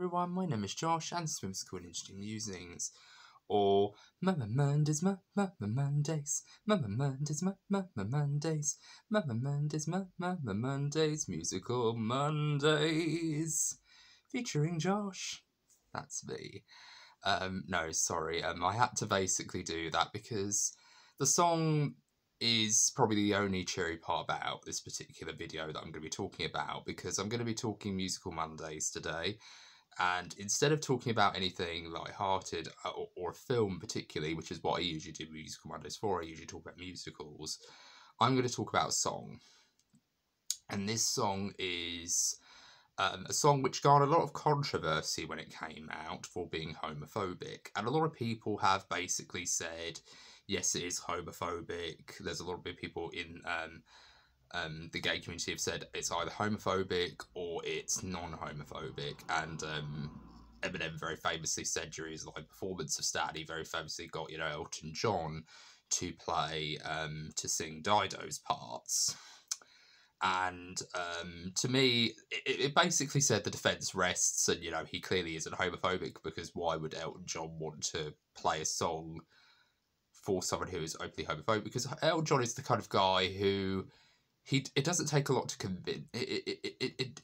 everyone, my name is Josh and this is Whimsical and Interesting Musings. Or Mama Mondays, Mama Mondays, Mama Mondays, Mama Mondays, Mama Mondays, Mama Mondays, Musical Mondays. Featuring Josh. That's me. No, sorry, I had to basically do that because the song is probably the only cheery part about this particular video that I'm going to be talking about, because I'm going to be talking Musical Mondays today, and instead of talking about anything light-hearted or a film particularly, which is what I usually do Musical Mondays for, I usually talk about musicals, I'm going to talk about a song. And this song is a song which garnered a lot of controversy when it came out for being homophobic. And a lot of people have basically said, yes, it is homophobic. There's a lot of people in the gay community have said it's either homophobic or it's non-homophobic. And Eminem very famously said during his live performance of Stan, he very famously got, Elton John to play, to sing Dido's parts. And to me, it basically said the defence rests, and he clearly isn't homophobic, because why would Elton John want to play a song for someone who is openly homophobic? Because Elton John is the kind of guy who it doesn't take a lot to convince.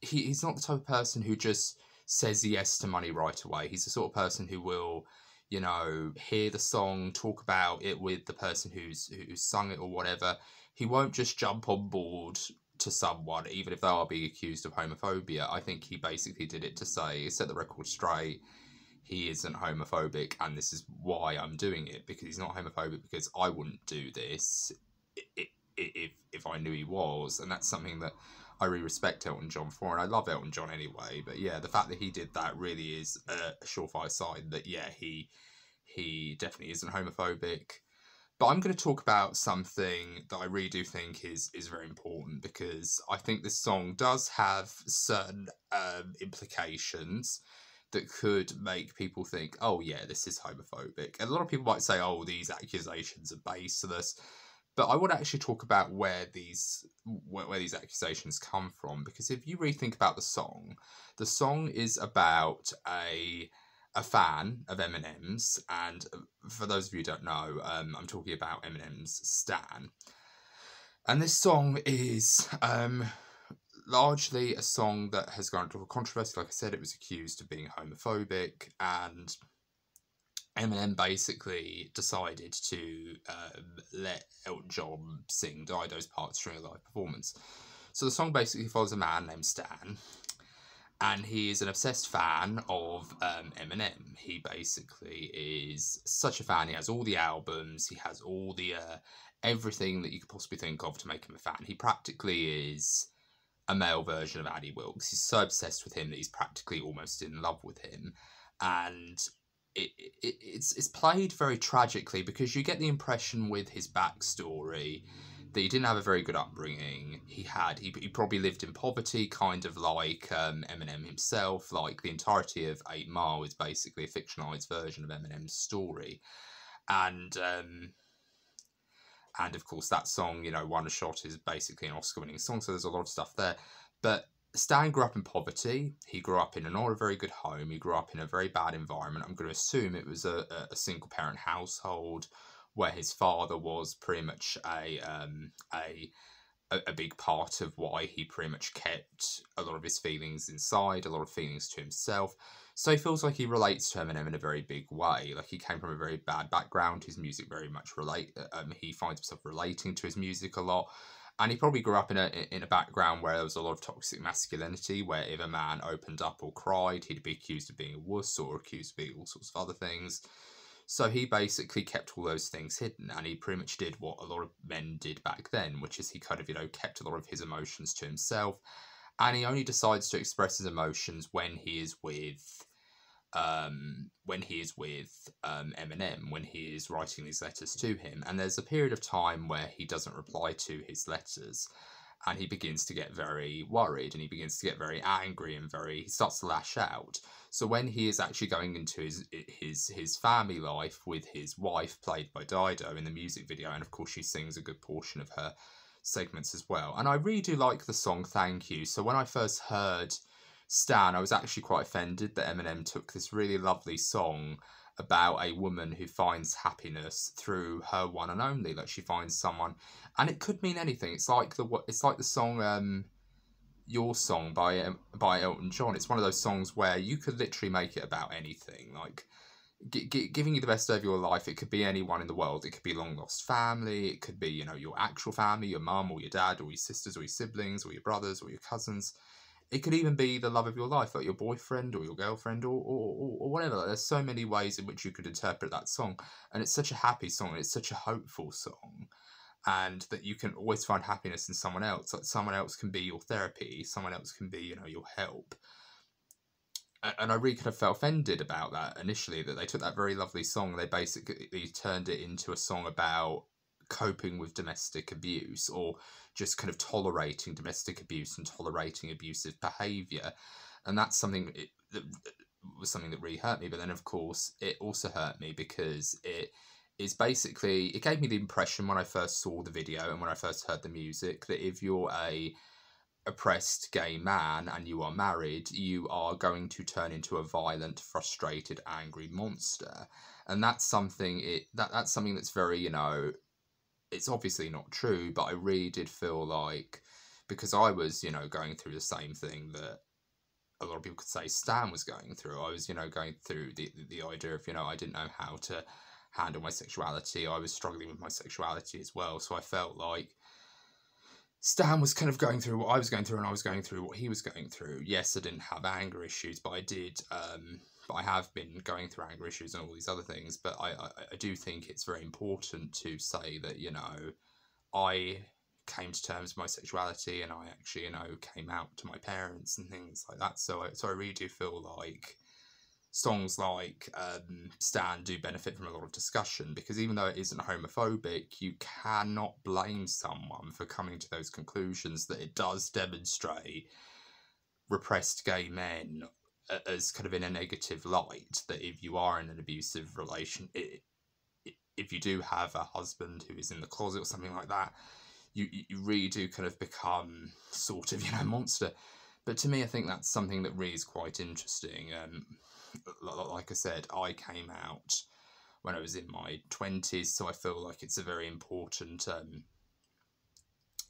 He's not the type of person who just says yes to money right away. He's the sort of person who will, hear the song, talk about it with the person who's sung it or whatever. He won't just jump on board to someone, even if they are being accused of homophobia. I think he basically did it to say, set the record straight, he isn't homophobic, and this is why I'm doing it, because he's not homophobic, because I wouldn't do this if I knew he was. And that's something that I really respect Elton John for, and I love Elton John anyway. But yeah, the fact that he did that really is a surefire sign that, yeah, he definitely isn't homophobic. But I'm going to talk about something that I really do think is very important, because I think this song does have certain implications that could make people think, oh yeah, this is homophobic. And a lot of people might say, oh, these accusations are baseless. But I want to actually talk about where these accusations come from, because if you really think about the song is about a fan of Eminem's, and for those of you who don't know, I'm talking about Eminem's Stan. And this song is largely a song that has gone into a controversy. Like I said, it was accused of being homophobic, and Eminem basically decided to let Elton John sing Dido's parts during a live performance. So the song basically follows a man named Stan, and he is an obsessed fan of Eminem. He basically is such a fan. He has all the albums. He has all the everything that you could possibly think of to make him a fan. He practically is a male version of Annie Wilkes. He's so obsessed with him that he's practically almost in love with him. And it's played very tragically, because you get the impression with his backstory that he didn't have a very good upbringing. He probably lived in poverty, kind of like Eminem himself. Like, the entirety of 8 Mile is basically a fictionalized version of Eminem's story. And of course that song, One Shot, is basically an Oscar-winning song, so there's a lot of stuff there. But Stan grew up in poverty. He grew up in not a very good home. He grew up in a very bad environment. I'm going to assume it was a single-parent household, where his father was pretty much a big part of why he pretty much kept a lot of his feelings inside, a lot of feelings to himself. So he feels like he relates to Eminem in a very big way. Like, he came from a very bad background. His music very much he finds himself relating to his music a lot. And he probably grew up in a background where there was a lot of toxic masculinity, where if a man opened up or cried, he'd be accused of being a wuss or accused of being all sorts of other things. So he basically kept all those things hidden, and he pretty much did what a lot of men did back then, which is he kind of, kept a lot of his emotions to himself, and he only decides to express his emotions when he is with Eminem, when he is writing these letters to him. And there's a period of time where he doesn't reply to his letters, and he begins to get very worried, and he begins to get very angry, and he starts to lash out. So when he is actually going into his family life with his wife, played by Dido in the music video, and of course she sings a good portion of her segments as well. And I really do like the song Thank You. So when I first heard Stan, I was actually quite offended that Eminem took this really lovely song about a woman who finds happiness through her one and only. Like, she finds someone, and it could mean anything. It's like the song Your Song by Elton John. It's one of those songs where you could literally make it about anything. Like, giving you the best day of your life. It could be anyone in the world. It could be long lost family. It could be, you know, your actual family, your mum or your dad or your sisters or your siblings or your brothers or your cousins. It could even be the love of your life, like your boyfriend or your girlfriend or whatever. Like, there's so many ways in which you could interpret that song. And it's such a happy song. And it's such a hopeful song. And that you can always find happiness in someone else. Like, someone else can be your therapy. Someone else can be, you know, your help. And I really kind of felt offended about that initially, that they took that very lovely song, they basically turned it into a song about coping with domestic abuse, or just kind of tolerating domestic abuse and tolerating abusive behaviour. And that's something that was something that really hurt me. But then, of course, it also hurt me because it gave me the impression when I first saw the video and when I first heard the music, that if you're a oppressed gay man and you are married, you are going to turn into a violent, frustrated, angry monster. And that's something that's something that's very, you know, it's obviously not true, but I really did feel like, because I was, you know, going through the same thing that a lot of people could say Stan was going through. I was, you know, going through the idea of, you know, I didn't know how to handle my sexuality. I was struggling with my sexuality as well. So I felt like Stan was kind of going through what I was going through, and I was going through what he was going through. Yes, I didn't have anger issues, but I did. But I have been going through anger issues and all these other things. But I do think it's very important to say that, you know, I came to terms with my sexuality, and I actually, you know, came out to my parents and things like that. So I really do feel like songs like Stan do benefit from a lot of discussion, because even though it isn't homophobic, you cannot blame someone for coming to those conclusions, that it does demonstrate repressed gay men as kind of in a negative light, that if you are in an abusive relation, if you do have a husband who is in the closet or something like that, you really do kind of become sort of, you know, monster. But to me, I think that's something that really is quite interesting. Like I said, I came out when I was in my 20s, so I feel like it's a very important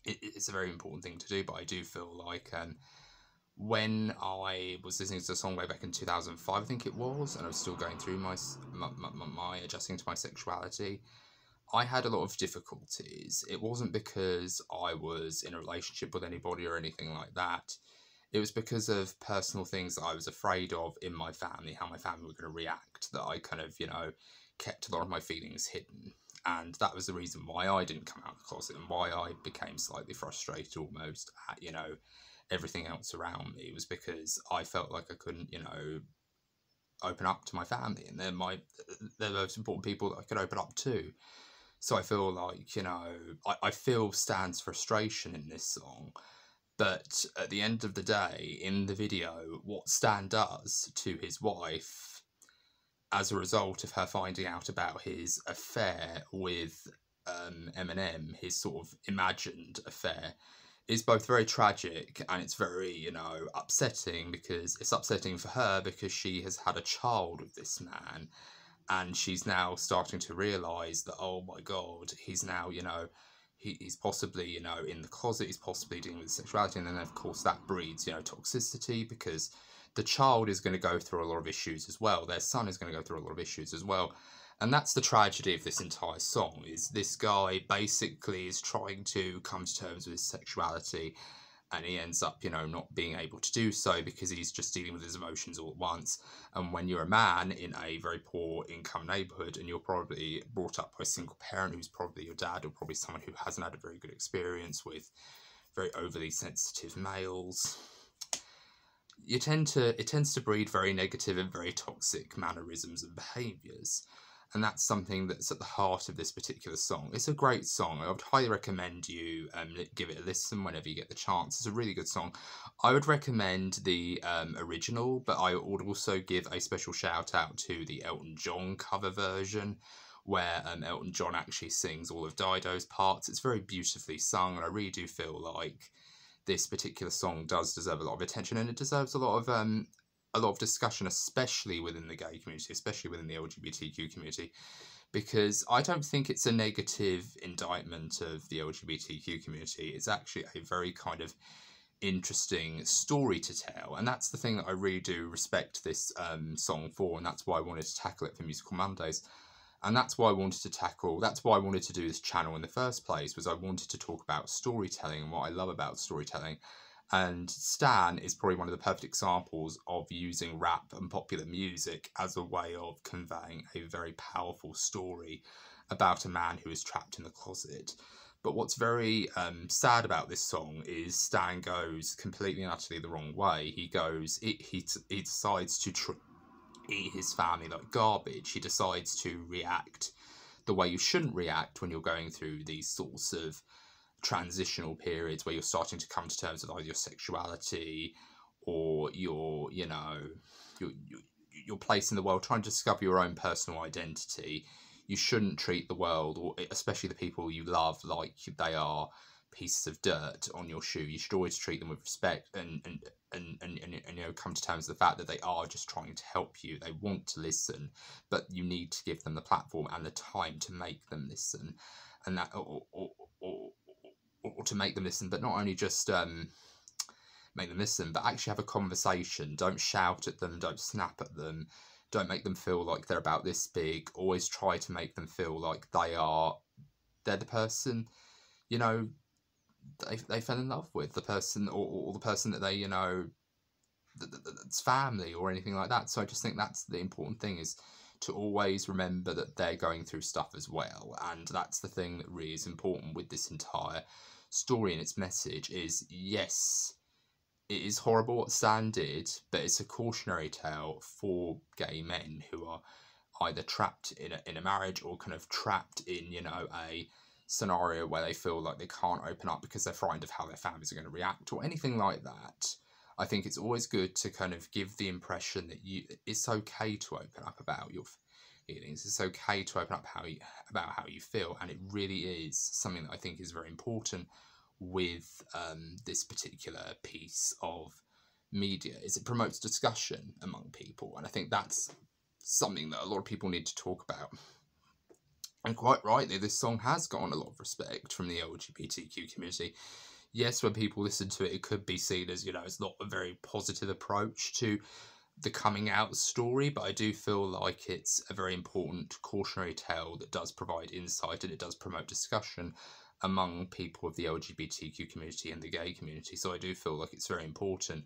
it's a very important thing to do. But I do feel like when I was listening to the song way back in 2005, I think it was, and I was still going through my adjusting to my sexuality, I had a lot of difficulties. It wasn't because I was in a relationship with anybody or anything like that. It was because of personal things that I was afraid of in my family, how my family were going to react, that I kind of, you know, kept a lot of my feelings hidden. And that was the reason why I didn't come out of the closet, and why I became slightly frustrated almost at, you know, everything else around me, was because I felt like I couldn't, you know, open up to my family, and they're the most important people that I could open up to. So I feel like, you know, I feel Stan's frustration in this song. But at the end of the day, in the video, what Stan does to his wife, as a result of her finding out about his affair with Eminem, his sort of imagined affair, is both very tragic, and it's very, you know, upsetting, because it's upsetting for her because she has had a child with this man, and she's now starting to realise that, oh my God, he's now, you know, he's possibly, you know, in the closet, he's possibly dealing with sexuality, and then of course that breeds, you know, toxicity, because the child is going to go through a lot of issues as well. Their son is going to go through a lot of issues as well. And that's the tragedy of this entire song, is this guy basically is trying to come to terms with his sexuality, and he ends up, you know, not being able to do so because he's just dealing with his emotions all at once. And when you're a man in a very poor income neighbourhood, and you're probably brought up by a single parent who's probably your dad, or probably someone who hasn't had a very good experience with very overly sensitive males, it tends to breed very negative and very toxic mannerisms and behaviours. And that's something that's at the heart of this particular song. It's a great song. I would highly recommend you give it a listen whenever you get the chance. It's a really good song. I would recommend the original, but I would also give a special shout out to the Elton John cover version, where Elton John actually sings all of Dido's parts. It's very beautifully sung, and I really do feel like this particular song does deserve a lot of attention, and it deserves a lot of discussion, especially within the gay community, especially within the LGBTQ community, because I don't think it's a negative indictment of the LGBTQ community. It's actually a very kind of interesting story to tell, and that's the thing that I really do respect this song for, and that's why I wanted to tackle it for Musical Mondays. And that's why I wanted to do this channel in the first place, was I wanted to talk about storytelling and what I love about storytelling. And Stan is probably one of the perfect examples of using rap and popular music as a way of conveying a very powerful story about a man who is trapped in the closet. But what's very sad about this song is Stan goes completely and utterly the wrong way. He decides to eat his family like garbage. He decides to react the way you shouldn't react when you're going through these sorts of transitional periods where you're starting to come to terms with either your sexuality or your place in the world, trying to discover your own personal identity. You shouldn't treat the world, or especially the people you love, like they are pieces of dirt on your shoe. You should always treat them with respect and come to terms with the fact that they are just trying to help you. They want to listen, but you need to give them the platform and the time to make them listen, and that or to make them listen, but not only just make them listen, but actually have a conversation. Don't shout at them, don't snap at them, don't make them feel like they're about this big. Always try to make them feel like they're the person, they fell in love with, the person or the person that they, that's family or anything like that. So I just think that's the important thing, is to always remember that they're going through stuff as well. And that's the thing that really is important with this entire story and its message is, yes, it is horrible what Stan did, but it's a cautionary tale for gay men who are either trapped in a marriage or kind of trapped in, a scenario where they feel like they can't open up because they're frightened of how their families are going to react or anything like that. I think it's always good to kind of give the impression that it's okay to open up about your feelings. It's okay to open up about how you feel, and it really is something that I think is very important with this particular piece of media, is it promotes discussion among people, and I think that's something that a lot of people need to talk about. And quite rightly, this song has gotten a lot of respect from the LGBTQ community. Yes, when people listen to it, it could be seen as, it's not a very positive approach to the coming out story, but I do feel like it's a very important cautionary tale that does provide insight, and it does promote discussion among people of the LGBTQ community and the gay community. So I do feel like it's very important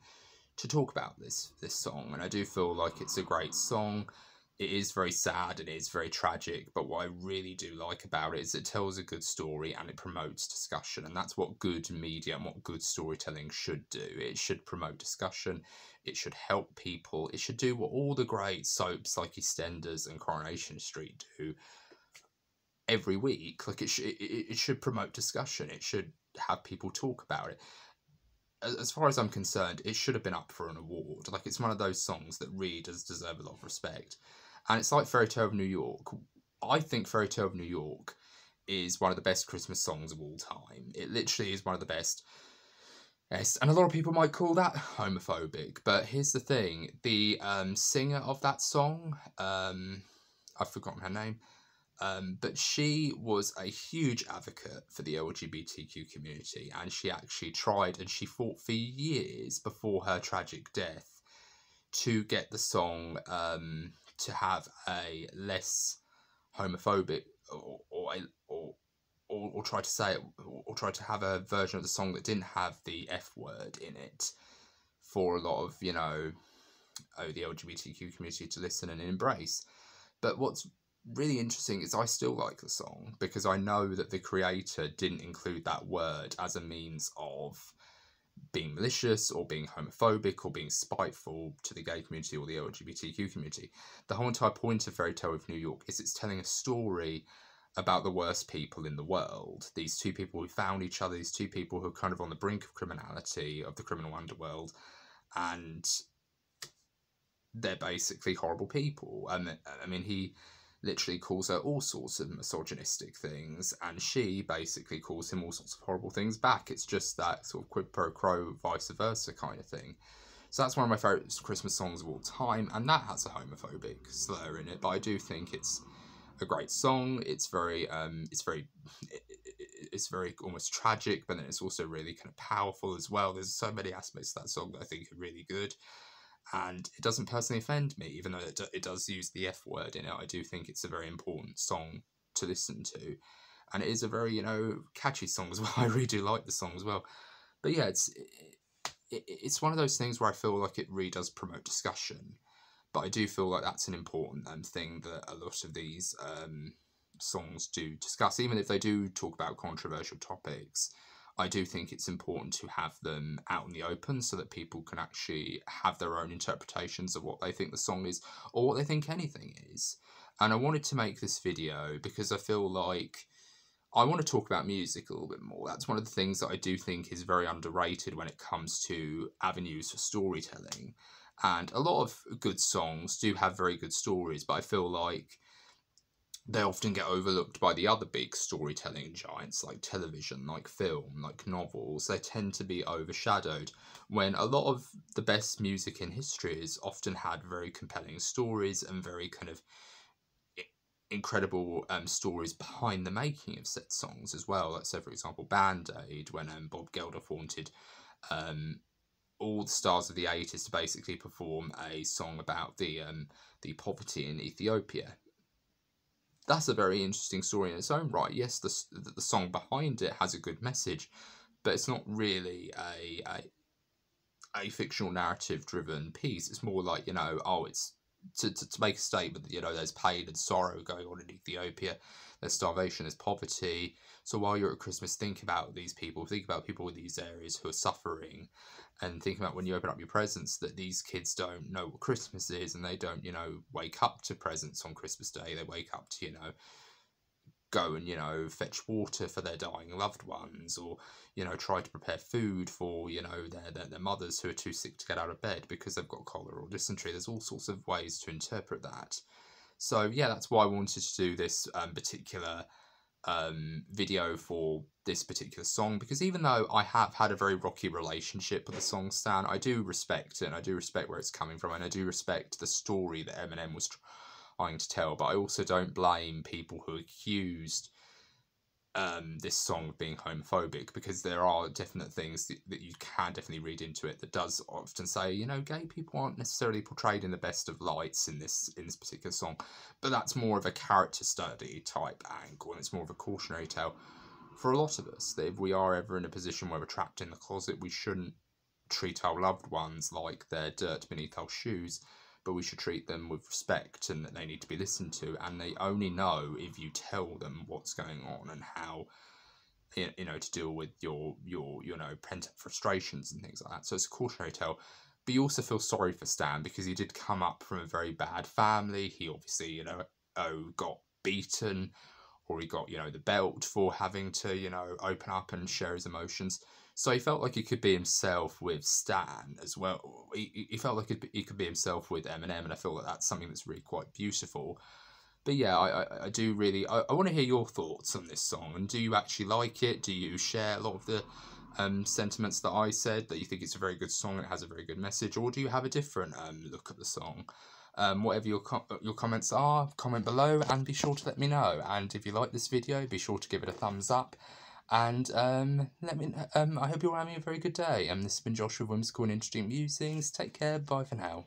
to talk about this song, and I do feel like it's a great song. It is very sad and it is very tragic, but what I really do like about it is it tells a good story and it promotes discussion, and that's what good media and what good storytelling should do. It should promote discussion, it should help people, it should do what all the great soaps like EastEnders and Coronation Street do every week. Like it should promote discussion, it should have people talk about it. As far as I'm concerned, it should have been up for an award. Like, it's one of those songs that really does deserve a lot of respect. And it's like Fairy Tale of New York. I think Fairy Tale of New York is one of the best Christmas songs of all time. It literally is one of the best. Yes, and a lot of people might call that homophobic. But here's the thing. The singer of that song, I've forgotten her name, but she was a huge advocate for the LGBTQ community, and she actually tried and she fought for years before her tragic death to get the song to have a less homophobic or try to say it, or try to have a version of the song that didn't have the F word in it for a lot of, the LGBTQ community to listen and embrace. But what's really interesting is I still like the song because I know that the creator didn't include that word as a means of being malicious or being homophobic or being spiteful to the gay community or the LGBTQ community. The whole entire point of Fairy Tale of New York is it's telling a story about the worst people in the world. These two people who found each other, these two people who are kind of on the brink of criminality, of the criminal underworld, and they're basically horrible people. I mean, literally calls her all sorts of misogynistic things, and she basically calls him all sorts of horrible things back. It's just that sort of quid pro quo, vice versa kind of thing. So that's one of my favourite Christmas songs of all time, and that has a homophobic slur in it, but I do think it's a great song. It's very almost tragic, but then it's also really kind of powerful as well. There's so many aspects of that song that I think are really good, and it doesn't personally offend me, even though it does use the F word in it. I do think it's a very important song to listen to, and it is a very, you know, catchy song as well. I really do like the song as well. But yeah, it's one of those things where I feel like it really does promote discussion, but I do feel like that's an important thing that a lot of these songs do discuss. Even if they do talk about controversial topics, I do think it's important to have them out in the open so that people can actually have their own interpretations of what they think the song is, or what they think anything is. And I wanted to make this video because I feel like I want to talk about music a little bit more. That's one of the things that I do think is very underrated when it comes to avenues for storytelling. And a lot of good songs do have very good stories, but I feel like they often get overlooked by the other big storytelling giants like television, like film, like novels. They tend to be overshadowed when a lot of the best music in history has often had very compelling stories and very kind of incredible stories behind the making of said songs as well. Like, say, for example, Band Aid, when Bob Geldof wanted all the stars of the 80s to basically perform a song about the poverty in Ethiopia. That's a very interesting story in its own right. Yes, the song behind it has a good message, but it's not really a fictional narrative driven piece. It's more like, you know, oh, it's to make a statement that, you know, there's pain and sorrow going on in Ethiopia, there's starvation, there's poverty. So while you're at Christmas, think about these people, think about people in these areas who are suffering, and think about when you open up your presents that these kids don't know what Christmas is, and they don't, you know, wake up to presents on Christmas Day. They wake up to, you know, go and, you know, fetch water for their dying loved ones, or, you know, try to prepare food for, you know, their mothers who are too sick to get out of bed because they've got cholera or dysentery. There's all sorts of ways to interpret that. So yeah, that's why I wanted to do this particular video for this particular song, because even though I have had a very rocky relationship with the song Stan, I do respect it, and I do respect where it's coming from, and I do respect the story that Eminem was trying to tell, but I also don't blame people who accused this song of being homophobic, because there are definite things that you can definitely read into it that does often say, you know, gay people aren't necessarily portrayed in the best of lights in this particular song, but that's more of a character study type angle, and it's more of a cautionary tale for a lot of us, that if we are ever in a position where we're trapped in the closet, we shouldn't treat our loved ones like they're dirt beneath our shoes, but we should treat them with respect, and that they need to be listened to, and they only know if you tell them what's going on and how, you know, to deal with your you know, pent-up frustrations and things like that. So it's a cautionary tale. But you also feel sorry for Stan, because he did come up from a very bad family. He obviously, you know, got beaten, or he got, you know, the belt for having to, you know, open up and share his emotions. So he felt like he could be himself with Stan as well. He felt like he could be himself with Eminem, and I feel like that's something that's really quite beautiful. But yeah, I do really... I want to hear your thoughts on this song, and do you actually like it? Do you share a lot of the sentiments that I said, that you think it's a very good song and it has a very good message, or do you have a different look at the song? Whatever your comments are, comment below, and be sure to let me know. And if you like this video, be sure to give it a thumbs up. And let me. I hope you're having a very good day. This has been Josh with Whimsical and Interesting Musings. Take care. Bye for now.